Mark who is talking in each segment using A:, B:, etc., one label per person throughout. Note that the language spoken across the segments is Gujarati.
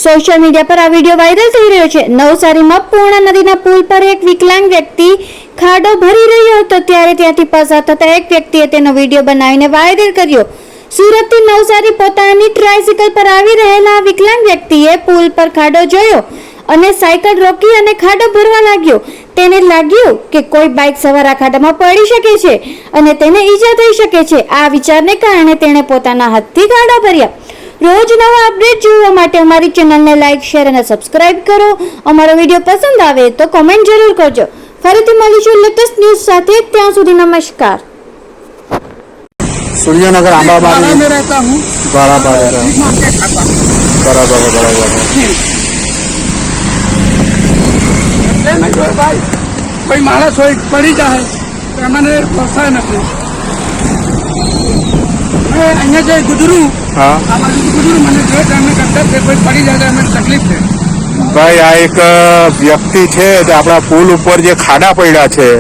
A: સોશિયલ મીડિયા પર આ વિડીયો વાયરલ થઈ રહ્યો છે। નવસારીમાં પૂર્ણા નદીના પુલ પર એક વિકલાંગ વ્યક્તિ ખાડો ભરી રહ્યો હતો ત્યારે ત્યાંથી પસાર થતા એક વ્યક્તિએ તેનો વિડીયો બનાવીને વાયરલ કર્યો। સુરતથી નવસારી પોતાની ટ્રાયસિકલ પર આવી રહેલા વિકલાંગ વ્યક્તિએ પુલ પર ખાડો જોયો અને સાયકલ રોકી અને ખાડો ભરવા લાગ્યો। તેને લાગ્યું કે કોઈ બાઇક સવાર આ ખાડામાં પડી શકે છે અને તેને ઈજા થઈ શકે છે। આ વિચારને કારણે તેણે પોતાના હાથથી ખાડા ભર્યા। રોજ નવા અપડેટ જોવા માટે અમારી ચેનલને લાઈક, શેર અને સબસ્ક્રાઇબ કરો। અમારો વિડીયો પસંદ આવે તો કોમેન્ટ જરૂર કરજો। ફરીથી મળીશું લેટેસ્ટ ન્યૂઝ સાથે, ત્યાં સુધી નમસ્કાર।
B: सूर्यनगर आंबाबाड़ी
C: में रहता हूँ।
B: बराबर
C: भाई कोई माणस હોય પડી જાય તો મને પોસાય નથી। અહીંયા જે ગુજરું
B: हाँ
C: આ બાજુ ગુજરું મને જો તમને કરતા કે કોઈ પડી જાય તો મને તકલીફ છે।
B: भाई आ एक व्यक्ति है अपना पुल ऊपर जे खाड़ा पड़ा है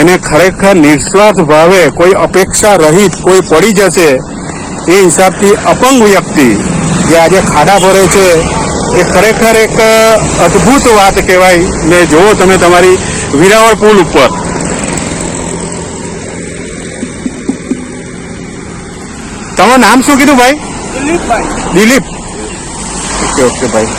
B: એને ખરેખર નિસ્વાર્થ ભાવે કોઈ અપેક્ષા રહિત કોઈ પડી જશે એ હિસાબથી અપંગ વ્યક્તિ જે આજે ખાડા ભરે છે એ ખરેખર એક અદ્ભુત વાત કહેવાય। ને જુઓ તમે તમારી વિરાવળ પુલ ઉપર તમારું નામ શું કીધું ભાઈ?
C: દિલીપભાઈ।
B: દિલીપ, ઓકે ઓકે ભાઈ।